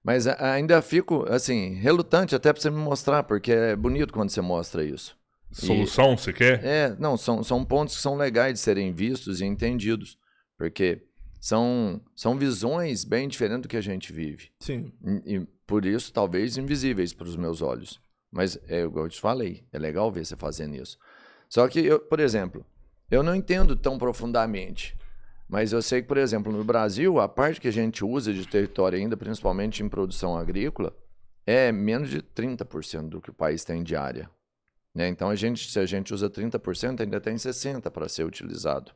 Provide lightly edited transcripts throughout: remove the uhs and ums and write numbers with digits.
Mas ainda fico, assim, relutante até para você me mostrar, porque é bonito quando você mostra isso. Solução, você quer? Não, são pontos que são legais de serem vistos e entendidos, porque são visões bem diferentes do que a gente vive. Sim. E por isso, talvez, invisíveis para os meus olhos. Mas, igual eu te falei, é legal ver você fazendo isso. Só que, por exemplo, eu não entendo tão profundamente, mas eu sei que, por exemplo, no Brasil, a parte que a gente usa de território ainda, principalmente em produção agrícola, é menos de 30% do que o país tem de área. Né? Então, se a gente usa 30%, ainda tem 60% para ser utilizado.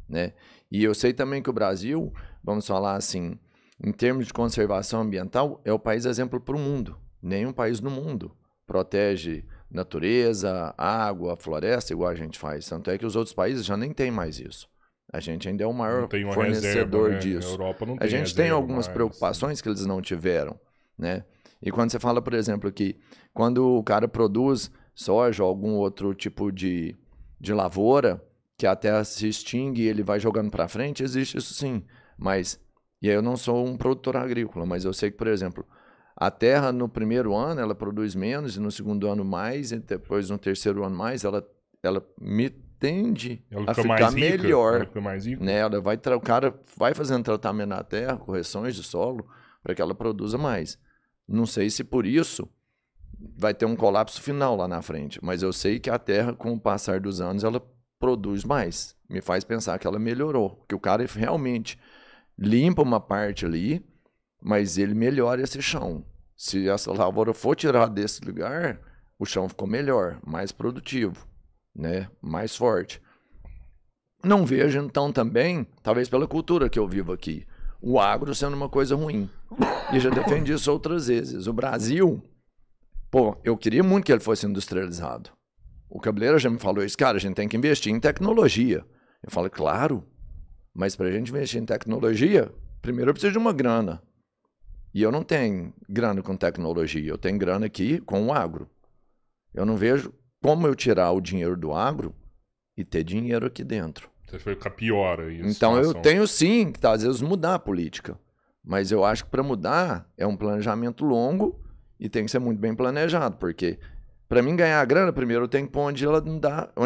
Né? E eu sei também que o Brasil, vamos falar assim, em termos de conservação ambiental, é o país exemplo para o mundo. Nenhum país no mundo protege natureza, água, floresta, igual a gente faz. Tanto é que os outros países já nem têm mais isso. A gente ainda é o maior fornecedor reserva, né? disso. A Europa não tem a gente tem algumas mais, preocupações que eles não tiveram. Né? E quando você fala, por exemplo, que quando o cara produz soja ou algum outro tipo de lavoura, que a terra se extingue e ele vai jogando para frente, existe isso sim. Mas, e aí eu não sou um produtor agrícola, mas eu sei que, por exemplo, a terra no primeiro ano ela produz menos, e no segundo ano mais, e depois no terceiro ano mais, ela me tende a ficar melhor. Ela fica mais rica. Né? O cara vai fazendo tratamento na terra, correções de solo, para que ela produza mais. Não sei se por isso vai ter um colapso final lá na frente, mas eu sei que a terra, com o passar dos anos, ela produz mais. Me faz pensar que ela melhorou, que o cara realmente limpa uma parte ali, mas ele melhora esse chão. Se essa lavoura for tirada desse lugar, o chão ficou melhor, mais produtivo, né? Mais forte. Não vejo, então, também, talvez pela cultura que eu vivo aqui, o agro sendo uma coisa ruim. E já defendi isso outras vezes. O Brasil, eu queria muito que ele fosse industrializado. O Cabeleira já me falou isso, cara, a gente tem que investir em tecnologia. Eu falo, claro, mas para a gente investir em tecnologia, primeiro eu preciso de uma grana. E eu não tenho grana com tecnologia, eu tenho grana aqui com o agro. Eu não vejo como eu tirar o dinheiro do agro e ter dinheiro aqui dentro. Você foi ficar pior aí. Então eu tenho sim que às vezes mudar a política. Mas eu acho que para mudar é um planejamento longo e tem que ser muito bem planejado, porque para mim ganhar a grana, primeiro eu tenho que pôr onde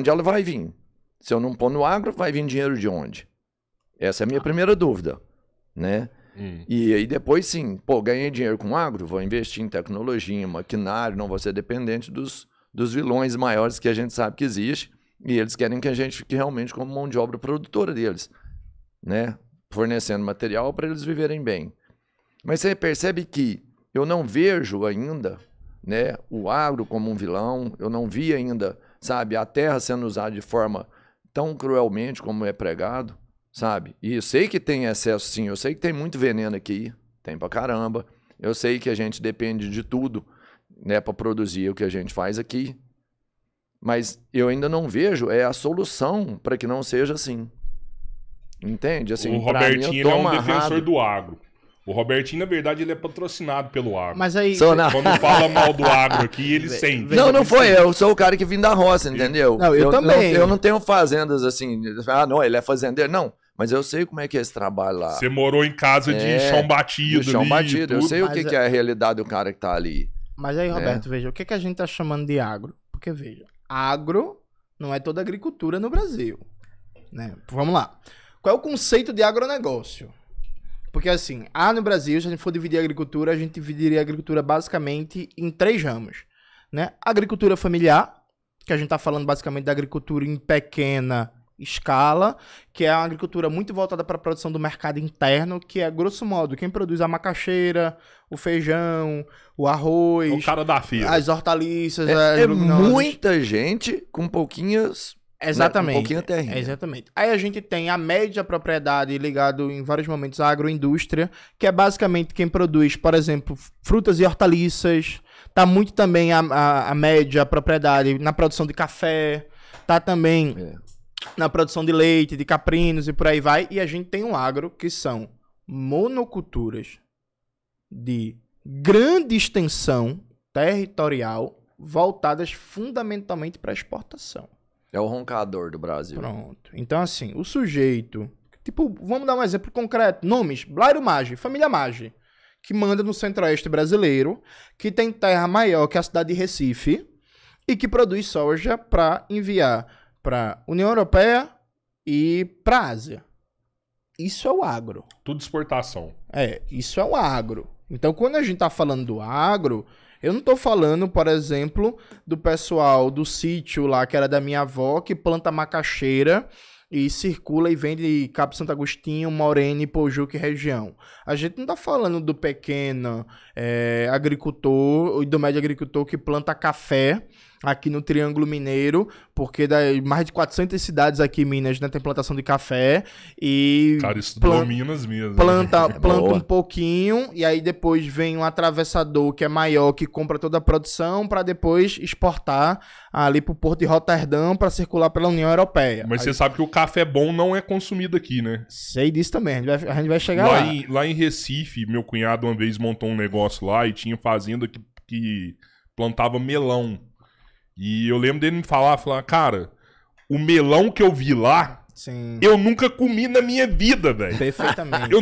ela vai vir. Se eu não pôr no agro, vai vir dinheiro de onde? Essa é a minha primeira dúvida, né? E aí depois sim, ganhei dinheiro com agro, vou investir em tecnologia, em maquinário, não vou ser dependente dos vilões maiores que a gente sabe que existe, e eles querem que a gente fique realmente como mão de obra produtora deles, né? Fornecendo material para eles viverem bem. Mas você percebe que eu não vejo ainda, né, o agro como um vilão, eu não vi ainda, sabe, a terra sendo usada de forma tão cruelmente como é pregado, sabe? E eu sei que tem excesso sim, eu sei que tem muito veneno aqui, tem pra caramba, eu sei que a gente depende de tudo, né, para produzir o que a gente faz aqui, mas eu ainda não vejo a solução para que não seja assim. Entende? Assim, o Robertinho ele é um defensor do agro. O Robertinho, na verdade, ele é patrocinado pelo agro. Mas aí... Quando fala mal do agro aqui, ele sente. Não foi. Eu sou o cara que vim da roça, entendeu? Não, eu também. Eu não tenho fazendas assim. Não, ele é fazendeiro. Não, mas eu sei como é que é esse trabalho lá. Você morou em casa de chão batido. De chão batido. Eu sei o que é a realidade do cara que tá ali. Mas aí, Roberto, veja, o que a gente tá chamando de agro? Porque, veja, agro não é toda agricultura no Brasil. Né? Vamos lá. Qual é o conceito de agronegócio? Porque assim, no Brasil, se a gente for dividir a agricultura, a gente dividiria a agricultura basicamente em 3 ramos, né? Agricultura familiar, que a gente tá falando basicamente da agricultura em pequena escala, que é uma agricultura muito voltada para a produção do mercado interno, que é, grosso modo, quem produz a macaxeira, o feijão, o arroz... O cara da feira. As hortaliças... muita gente com pouquinhas... Exatamente. Um pouquinho terreno. Exatamente. Aí a gente tem a média propriedade ligado em vários momentos à agroindústria, que é basicamente quem produz, por exemplo, frutas e hortaliças. Tá muito também a média propriedade na produção de café. Tá também na produção de leite, de caprinos e por aí vai. E a gente tem um agro que são monoculturas de grande extensão territorial voltadas fundamentalmente para exportação. É o roncador do Brasil. Pronto. Então, assim, o sujeito... Tipo, vamos dar um exemplo concreto. Nomes. Blairo Maggi, família Maggi. que manda no centro-oeste brasileiro, que tem terra maior que a cidade de Recife e que produz soja para enviar para a União Europeia e para a Ásia. Isso é o agro. Tudo exportação. Isso é o agro. Então, quando a gente tá falando do agro, eu não tô falando, por exemplo, do pessoal do sítio lá, que era da minha avó, que planta macaxeira e circula e vende Cabo Santo Agostinho, Morene, Pojuca e região. A gente não tá falando do pequeno agricultor e do médio agricultor que planta café aqui no Triângulo Mineiro, porque mais de 400 cidades aqui em Minas, né, tem plantação de café e... Cara, isso Minas mesmo. Planta um pouquinho e aí depois vem um atravessador que é maior, que compra toda a produção para depois exportar ali pro Porto de Roterdão para circular pela União Europeia. Mas você sabe que o café bom não é consumido aqui, né? Sei disso também, a gente vai chegar lá. Lá em Recife, meu cunhado uma vez montou um negócio lá e tinha fazenda que plantava melão. E eu lembro dele me falar, cara, o melão que eu vi lá, sim, eu nunca comi na minha vida, velho. Perfeitamente.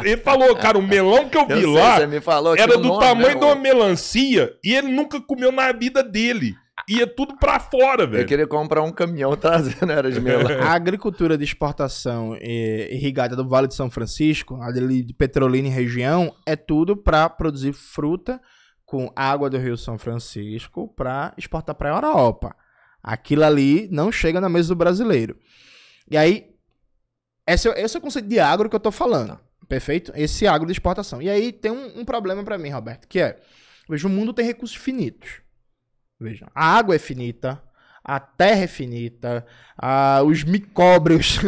Ele falou, cara, o melão que eu vi lá você me falou era do tamanho de uma melancia e ele nunca comeu na vida dele. Ia tudo pra fora, velho. Eu queria comprar um caminhão trazendo era de melão. A agricultura de exportação irrigada do Vale de São Francisco, ali de Petrolina e região, é tudo pra produzir fruta com água do Rio São Francisco para exportar para a Europa. Aquilo ali não chega na mesa do brasileiro. E aí, esse é o conceito de agro que eu tô falando. Perfeito? Esse agro de exportação. E aí tem um problema para mim, Roberto, que é, veja, o mundo tem recursos finitos. Veja, a água é finita, a terra é finita, os micróbios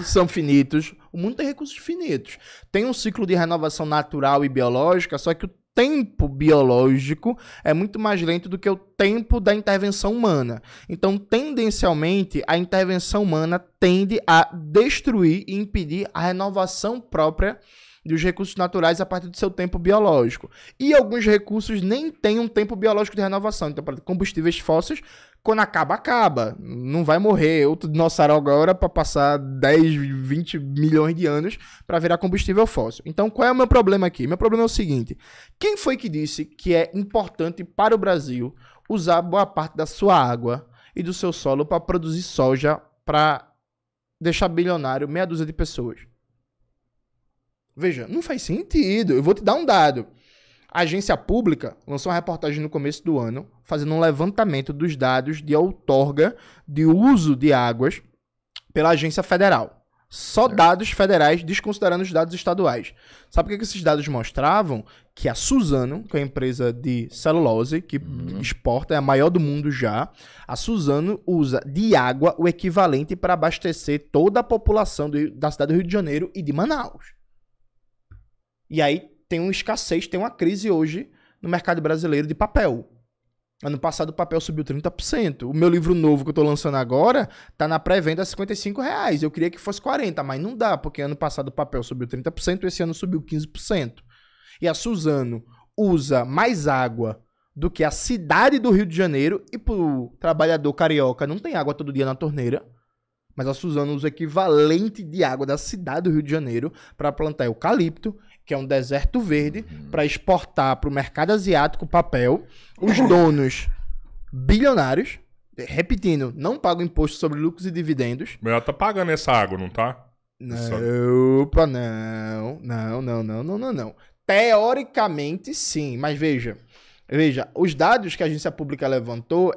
são finitos. O mundo tem recursos finitos. Tem um ciclo de renovação natural e biológica, só que o tempo biológico é muito mais lento do que o tempo da intervenção humana. Então, tendencialmente, a intervenção humana tende a destruir e impedir a renovação própria dos recursos naturais a partir do seu tempo biológico. E alguns recursos nem têm um tempo biológico de renovação. Então, por exemplo, combustíveis fósseis, quando acaba. Não vai morrer outro dinossauro agora para passar 10, 20 milhões de anos para virar combustível fóssil. Então, qual é o meu problema aqui? Meu problema é o seguinte: quem foi que disse que é importante para o Brasil usar boa parte da sua água e do seu solo para produzir soja para deixar bilionário meia dúzia de pessoas? Veja, não faz sentido. Eu vou te dar um dado. A agência pública lançou uma reportagem no começo do ano fazendo um levantamento dos dados de outorga de uso de águas pela agência federal. Só dados federais, desconsiderando os dados estaduais. Sabe o que esses dados mostravam? Que a Suzano, que é a empresa de celulose, que exporta, é a maior do mundo já, a Suzano usa de água o equivalente para abastecer toda a população da cidade do Rio de Janeiro e de Manaus. E aí tem uma escassez, tem uma crise hoje no mercado brasileiro de papel. Ano passado o papel subiu 30%. O meu livro novo que eu tô lançando agora tá na pré-venda a R$55. Eu queria que fosse 40%, mas não dá, porque ano passado o papel subiu 30%, esse ano subiu 15%. E a Suzano usa mais água do que a cidade do Rio de Janeiro, e pro trabalhador carioca não tem água todo dia na torneira. Mas a Suzano usa o equivalente de água da cidade do Rio de Janeiro para plantar eucalipto, que é um deserto verde, para exportar para o mercado asiático papel. Os donos bilionários, repetindo, não pagam imposto sobre lucros e dividendos. Mas ela tá pagando essa água, não tá? Não, opa, não. Teoricamente, sim, mas veja, os dados que a agência pública levantou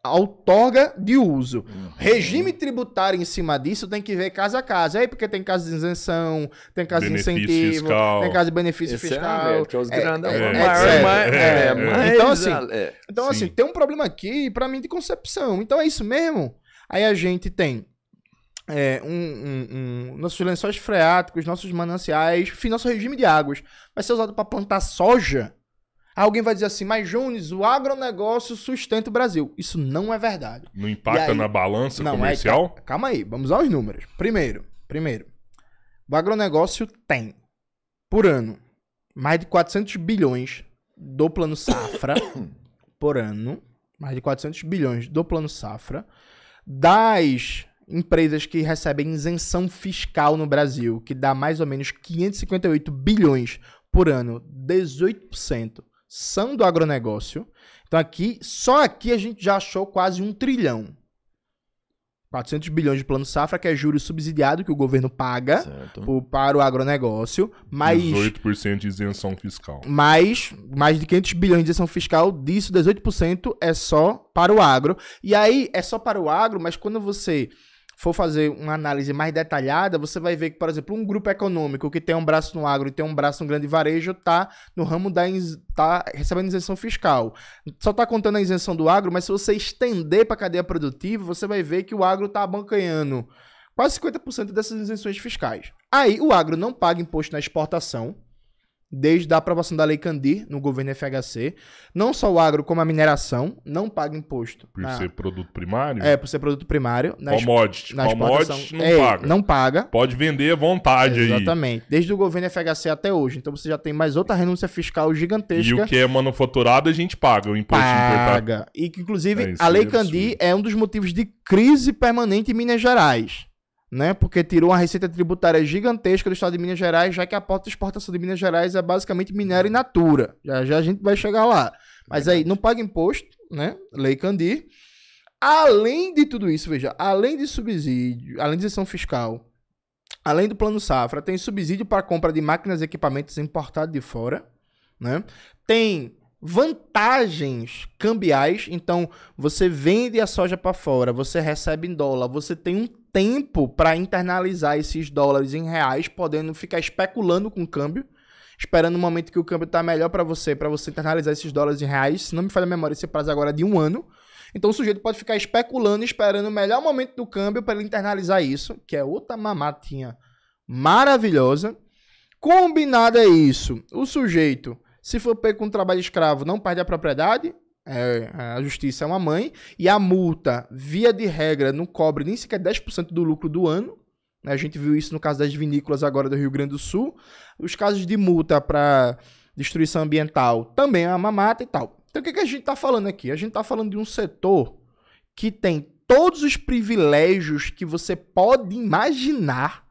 a outorga de uso. Regime tributário em cima disso tem que ver casa a casa. Aí porque tem caso de isenção, tem caso de incentivo, tem caso de benefício fiscal. Que é os grandão. Então, assim, tem um problema aqui, pra mim, de concepção. Então é isso mesmo. Aí a gente tem nossos lençóis freáticos, nossos mananciais, nosso regime de águas vai ser usado para plantar soja. Alguém vai dizer assim, mas Jones, o agronegócio sustenta o Brasil. Isso não é verdade. Não impacta na balança comercial? Calma aí, vamos aos números. Primeiro, o agronegócio tem, por ano, mais de 400 bilhões do Plano Safra, por ano, mais de 400 bilhões do Plano Safra, das empresas que recebem isenção fiscal no Brasil, que dá mais ou menos 558 bilhões por ano, 18% são do agronegócio. Então só aqui a gente já achou quase 1 trilhão. 400 bilhões de plano safra, que é juro subsidiado que o governo paga para o agronegócio. Mais 18% de isenção fiscal. Mais de 500 bilhões de isenção fiscal, disso 18% é só para o agro. E aí é só para o agro, mas quando você for fazer uma análise mais detalhada, você vai ver que, por exemplo, um grupo econômico que tem um braço no agro e tem um braço no grande varejo está no ramo tá recebendo isenção fiscal. Só está contando a isenção do agro, mas se você estender para a cadeia produtiva, você vai ver que o agro está abancanhando quase 50% dessas isenções fiscais. Aí o agro não paga imposto na exportação, desde a aprovação da Lei Candir no governo FHC. Não só o agro, como a mineração, não paga imposto. Por ser produto primário? Por ser produto primário. Commodity não paga. Não paga. Pode vender à vontade aí. Exatamente. Desde o governo FHC até hoje. Então você já tem mais outra renúncia fiscal gigantesca. E o que é manufaturado a gente paga, o imposto importado. Paga. E que, inclusive, a Lei Candir é um dos motivos de crise permanente em Minas Gerais. Né? Porque tirou uma receita tributária gigantesca do estado de Minas Gerais, já que a pauta de exportação de Minas Gerais é basicamente minério in natura. Já a gente vai chegar lá. Mas aí não paga imposto, né? Lei Candir. Além de tudo isso, veja, além de subsídio, além de isenção fiscal, além do plano safra, tem subsídio para compra de máquinas e equipamentos importados de fora, né? Tem vantagens cambiais, então você vende a soja para fora, você recebe em dólar, você tem um tempo para internalizar esses dólares em reais, podendo ficar especulando com o câmbio, esperando o momento que o câmbio está melhor para você internalizar esses dólares em reais. Se não me falha a memória, esse prazo agora é de 1 ano. Então o sujeito pode ficar especulando, esperando o melhor momento do câmbio para ele internalizar isso, que é outra mamatinha maravilhosa. Combinado é isso, o sujeito, se for pego com trabalho escravo, não perde a propriedade, a justiça é uma mãe, e a multa, via de regra, não cobre nem sequer 10% do lucro do ano. A gente viu isso no caso das vinícolas agora do Rio Grande do Sul. Os casos de multa para destruição ambiental também é uma mamata e tal. Então o que a gente está falando aqui? A gente está falando de um setor que tem todos os privilégios que você pode imaginar,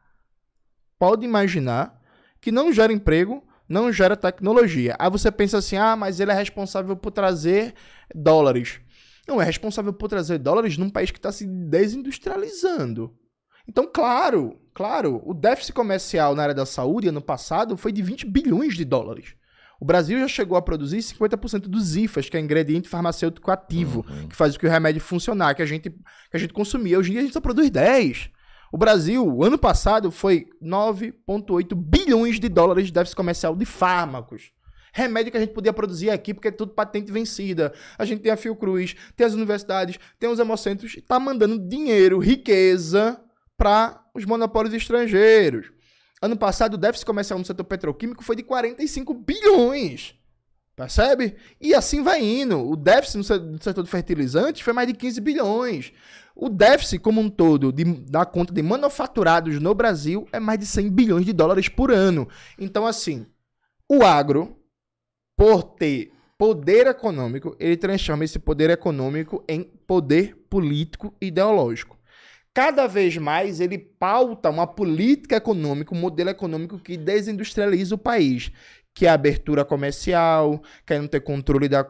que não gera emprego, não gera tecnologia. Aí você pensa assim, mas ele é responsável por trazer dólares. Não, é responsável por trazer dólares num país que está se desindustrializando. Então, claro, o déficit comercial na área da saúde ano passado foi de 20 bilhões de dólares. O Brasil já chegou a produzir 50% dos IFAs, que é ingrediente farmacêutico ativo, que faz o que o remédio funcionar, que a gente consumia. Hoje em dia a gente só produz 10. O Brasil, ano passado, foi 9,8 bilhões de dólares de déficit comercial de fármacos. Remédio que a gente podia produzir aqui, porque é tudo patente vencida. A gente tem a Fiocruz, tem as universidades, tem os hemocentros, e tá mandando dinheiro, riqueza, para os monopólios estrangeiros. Ano passado, o déficit comercial no setor petroquímico foi de 45 bilhões. Percebe? E assim vai indo. O déficit no setor de fertilizantes foi mais de 15 bilhões. O déficit como um todo da conta de manufaturados no Brasil é mais de 100 bilhões de dólares por ano. Então, assim, o agro, por ter poder econômico, ele transforma esse poder econômico em poder político e ideológico. Cada vez mais ele pauta uma política econômica, um modelo econômico que desindustrializa o país, que é a abertura comercial, quer não ter controle da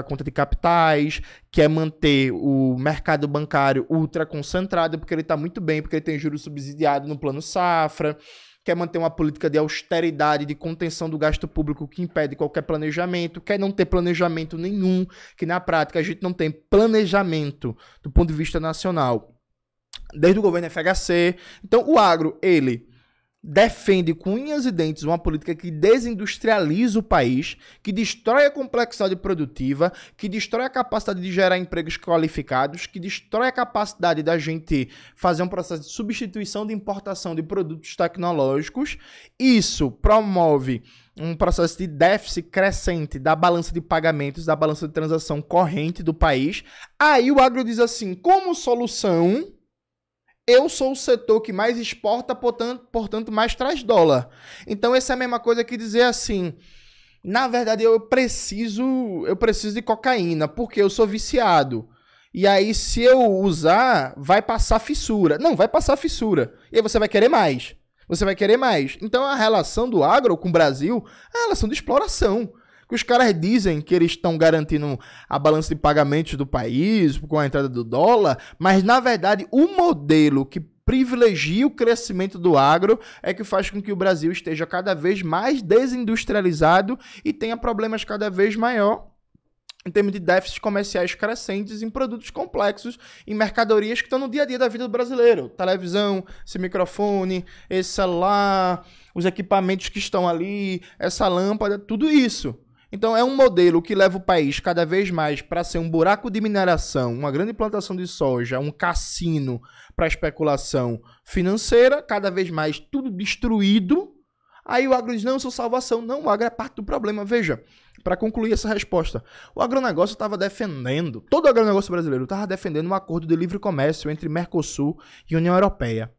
conta de capitais, quer manter o mercado bancário ultra concentrado, porque ele está muito bem, porque ele tem juros subsidiados no plano safra, quer manter uma política de austeridade, de contenção do gasto público que impede qualquer planejamento, quer não ter planejamento nenhum, que na prática a gente não tem planejamento do ponto de vista nacional, desde o governo FHC. Então o agro, ele defende com unhas e dentes uma política que desindustrializa o país, que destrói a complexidade produtiva, que destrói a capacidade de gerar empregos qualificados, que destrói a capacidade da gente fazer um processo de substituição de importação de produtos tecnológicos. Isso promove um processo de déficit crescente da balança de pagamentos, da balança de transação corrente do país. Aí o agro diz assim, como solução, eu sou o setor que mais exporta, portanto mais traz dólar. Então essa é a mesma coisa que dizer assim, na verdade eu preciso de cocaína, porque eu sou viciado. E aí se eu usar, vai passar fissura. Não, vai passar fissura. E aí você vai querer mais. você vai querer mais. Então a relação do agro com o Brasil é a relação de exploração. Que os caras dizem que eles estão garantindo a balança de pagamentos do país com a entrada do dólar, mas na verdade o modelo que privilegia o crescimento do agro é que faz com que o Brasil esteja cada vez mais desindustrializado e tenha problemas cada vez maior em termos de déficits comerciais crescentes em produtos complexos, em mercadorias que estão no dia a dia da vida do brasileiro. Televisão, esse microfone, esse celular, os equipamentos que estão ali, essa lâmpada, tudo isso. Então é um modelo que leva o país cada vez mais para ser um buraco de mineração, uma grande plantação de soja, um cassino para especulação financeira, cada vez mais tudo destruído. Aí o agro diz, não, eu sou salvação. Não, o agro é parte do problema. Veja, para concluir essa resposta, o agronegócio estava defendendo, todo o agronegócio brasileiro estava defendendo um acordo de livre comércio entre Mercosul e União Europeia.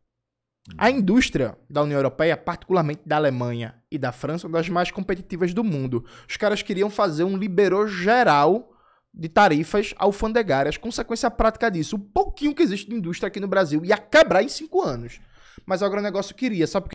A indústria da União Europeia, particularmente da Alemanha e da França, é uma das mais competitivas do mundo. Os caras queriam fazer um liberou geral de tarifas alfandegárias. Consequência prática disso, o pouquinho que existe de indústria aqui no Brasil ia quebrar em 5 anos. Mas o agronegócio queria, sabe por quê?